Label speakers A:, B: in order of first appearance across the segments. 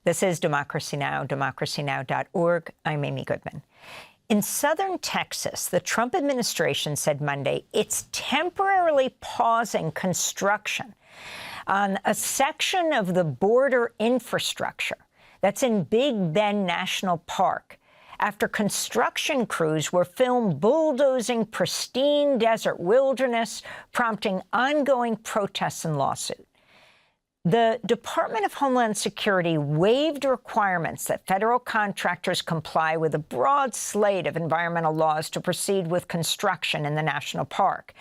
A: This is Democracy Now!, democracynow.org. I'm Amy Goodman. In southern Texas, the Trump administration said Monday it's temporarily pausing construction on a section of the border infrastructure that's in Big Bend National Park after construction crews were filmed bulldozing pristine desert wilderness, prompting ongoing protests and lawsuits. The Department of Homeland Security waived requirements that federal contractors comply with a broad slate of environmental laws to proceed with construction in the national park.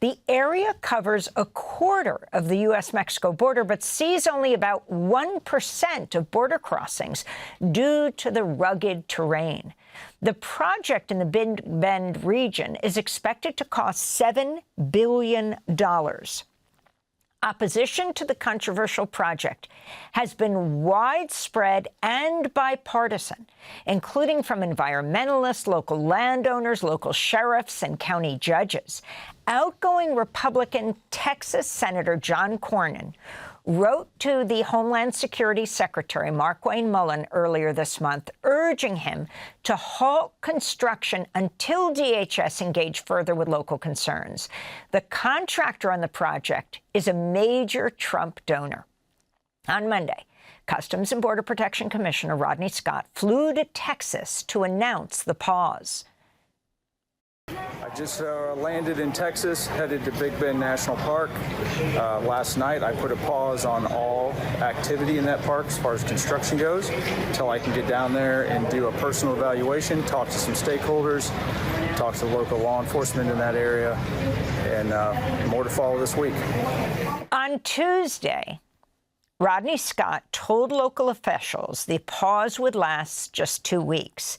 A: The area covers a quarter of the U.S.-Mexico border, but sees only about 1% of border crossings due to the rugged terrain. The project in the Big Bend region is expected to cost $7 billion. Opposition to the controversial project has been widespread and bipartisan, including from environmentalists, local landowners, local sheriffs, and county judges. Outgoing Republican Texas Senator John Cornyn wrote to the Homeland Security Secretary, Markwayne Mullin, earlier this month, urging him to halt construction until DHS engage further with local concerns. The contractor on the project is a major Trump donor. On Monday, Customs and Border Protection Commissioner Rodney Scott flew to Texas to announce the pause.
B: I just landed in Texas, headed to Big Bend National Park. Last night, I put a pause on all activity in that park as far as construction goes until I can get down there and do a personal evaluation, talk to some stakeholders, talk to local law enforcement in that area, and more to follow this week.
A: On Tuesday, Rodney Scott told local officials the pause would last just 2 weeks.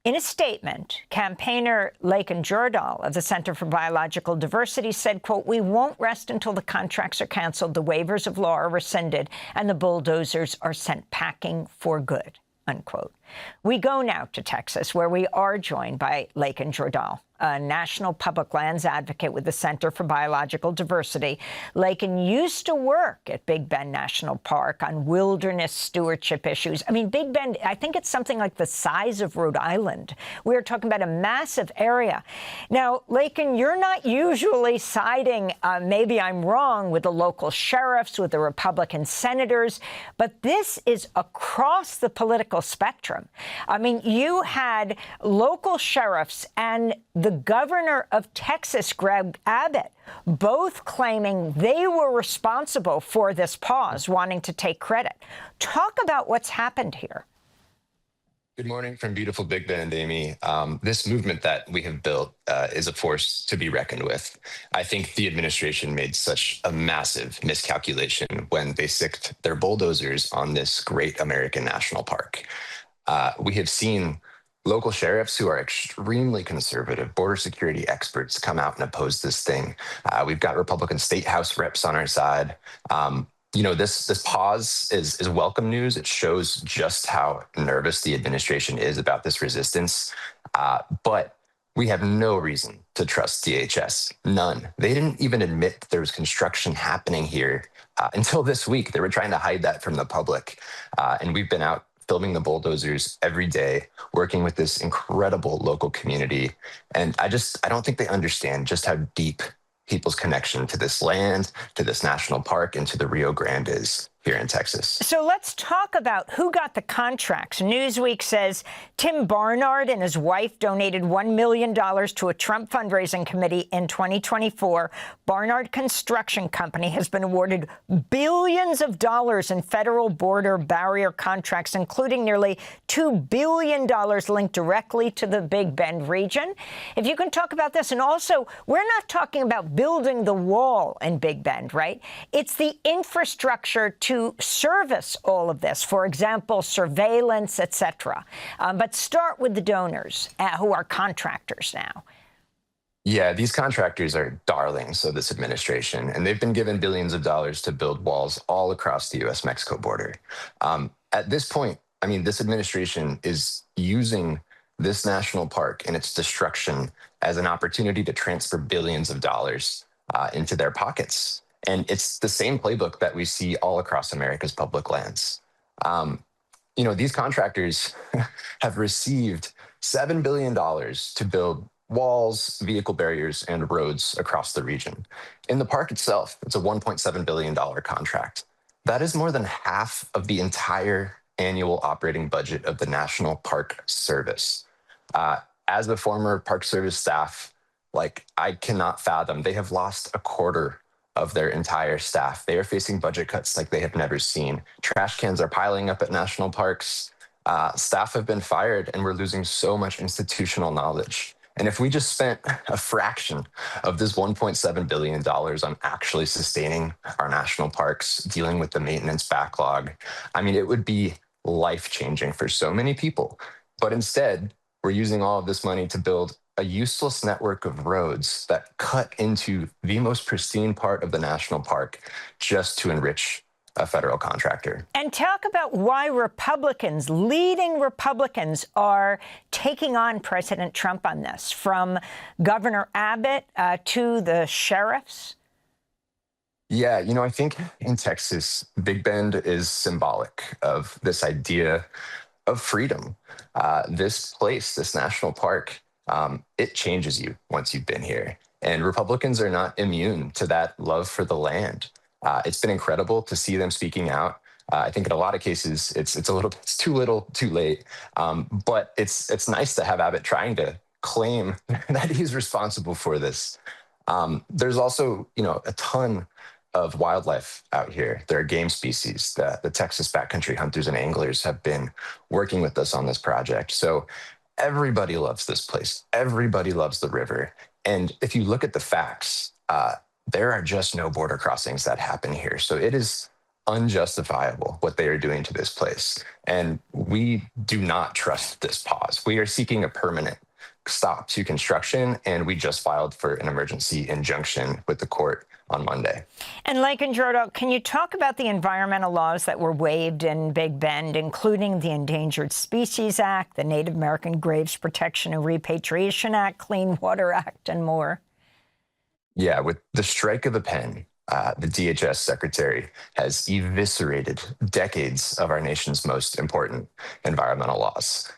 A: In a statement, campaigner Laiken Jordahl of the Center for Biological Diversity said, quote, "We won't rest until the contracts are canceled, the waivers of law are rescinded, and the bulldozers are sent packing for good," unquote. We go now to Texas, where we are joined by Laiken Jordahl, a national public lands advocate with the Center for Biological Diversity. Laiken used to work at Big Bend National Park on wilderness stewardship issues. I mean, Big Bend, I think it's something like the size of Rhode Island. We're talking about a massive area. Now, Laiken, you're not usually siding, maybe I'm wrong, with the local sheriffs, with the Republican senators, but this is across the political spectrum. I mean, you had local sheriffs and the governor of Texas, Greg Abbott, both claiming they were responsible for this pause, wanting to take credit. Talk about what's happened here.
C: Good morning from beautiful Big Bend, Amy. This movement that we have built is a force to be reckoned with. I think the administration made such a massive miscalculation when they sicced their bulldozers on this great American national park. We have seen local sheriffs who are extremely conservative, border security experts come out and oppose this thing. We've got Republican state house reps on our side. This pause is welcome news. It shows just how nervous the administration is about this resistance. But we have no reason to trust DHS. None. They didn't even admit that there was construction happening here until this week. They were trying to hide that from the public. And we've been out filming the bulldozers every day, working with this incredible local community. And I don't think they understand just how deep people's connection to this land, to this national park, and to the Rio Grande is here in Texas.
A: So let's talk about who got the contracts. Newsweek says Tim Barnard and his wife donated $1 million to a Trump fundraising committee in 2024. Barnard Construction Company has been awarded billions of dollars in federal border barrier contracts, including nearly $2 billion linked directly to the Big Bend region. If you can talk about this. And also, we're not talking about building the wall in Big Bend, right? It's the infrastructure to service all of this, for example, surveillance, et cetera. But start with the donors who are contractors now.
C: Yeah, these contractors are darlings of this administration, and they've been given billions of dollars to build walls all across the U.S.-Mexico border. At this point, I mean, this administration is using this national park and its destruction as an opportunity to transfer billions of dollars into their pockets. And it's the same playbook that we see all across America's public lands. These contractors have received $7 billion to build walls, vehicle barriers, and roads across the region. In the park itself, it's a $1.7 billion contract. That is more than half of the entire annual operating budget of the National Park Service. As a former Park Service staff, I cannot fathom, they have lost a quarter of their entire staff. They are facing budget cuts like they have never seen. Trash cans are piling up at national parks. Staff have been fired, and we're losing so much institutional knowledge. And if we just spent a fraction of this $1.7 billion on actually sustaining our national parks, dealing with the maintenance backlog, it would be life-changing for so many people. But instead, we're using all of this money to build a useless network of roads that cut into the most pristine part of the national park just to enrich a federal contractor.
A: And talk about why Republicans, leading Republicans, are taking on President Trump on this, from Governor Abbott to the sheriffs.
C: Yeah, I think in Texas, Big Bend is symbolic of this idea of freedom. This place, this national park, it changes you once you've been here. And Republicans are not immune to that love for the land. It's been incredible to see them speaking out. I think in a lot of cases, it's too little, too late. But it's nice to have Abbott trying to claim that he's responsible for this. There's also, a ton of wildlife out here. There are game species. The Texas backcountry hunters and anglers have been working with us on this project. So everybody loves this place. Everybody loves the river. And if you look at the facts, there are just no border crossings that happen here. So it is unjustifiable what they are doing to this place. And we do not trust this pause. We are seeking a permanent stop to construction, and we just filed for an emergency injunction with the court on Monday.
A: And Laiken Jordahl, can you talk about the environmental laws that were waived in Big Bend, including the Endangered Species Act, the Native American Graves Protection and Repatriation Act, Clean Water Act, and more?
C: Yeah, with the strike of the pen, the DHS secretary has eviscerated decades of our nation's most important environmental laws.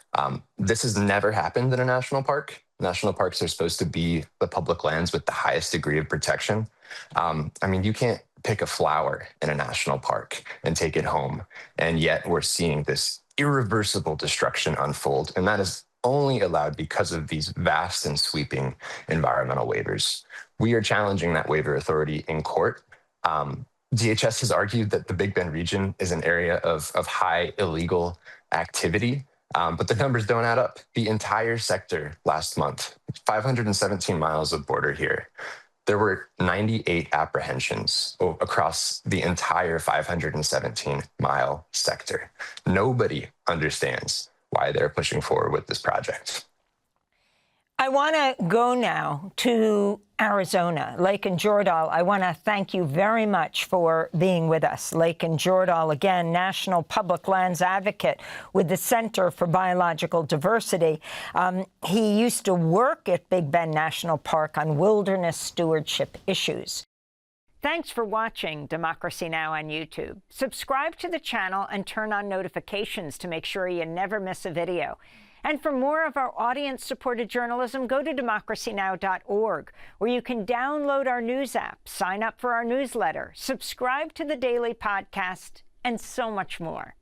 C: This has never happened in a national park. National parks are supposed to be the public lands with the highest degree of protection. You can't pick a flower in a national park and take it home. And yet we're seeing this irreversible destruction unfold. And that is only allowed because of these vast and sweeping environmental waivers. We are challenging that waiver authority in court. DHS has argued that the Big Bend region is an area of high illegal activity, but the numbers don't add up. The entire sector last month, 517 miles of border here, there were 98 apprehensions across the entire 517-mile sector. Nobody understands why they're pushing forward with this project.
A: I want to go now to Arizona. Laiken Jordahl, I want to thank you very much for being with us. Laiken Jordahl, again, National Public Lands Advocate with the Center for Biological Diversity. He used to work at Big Bend National Park on wilderness stewardship issues. Thanks for watching Democracy Now! On YouTube. Subscribe to the channel and turn on notifications to make sure you never miss a video. And for more of our audience-supported journalism, go to democracynow.org, where you can download our news app, sign up for our newsletter, subscribe to the daily podcast, and so much more.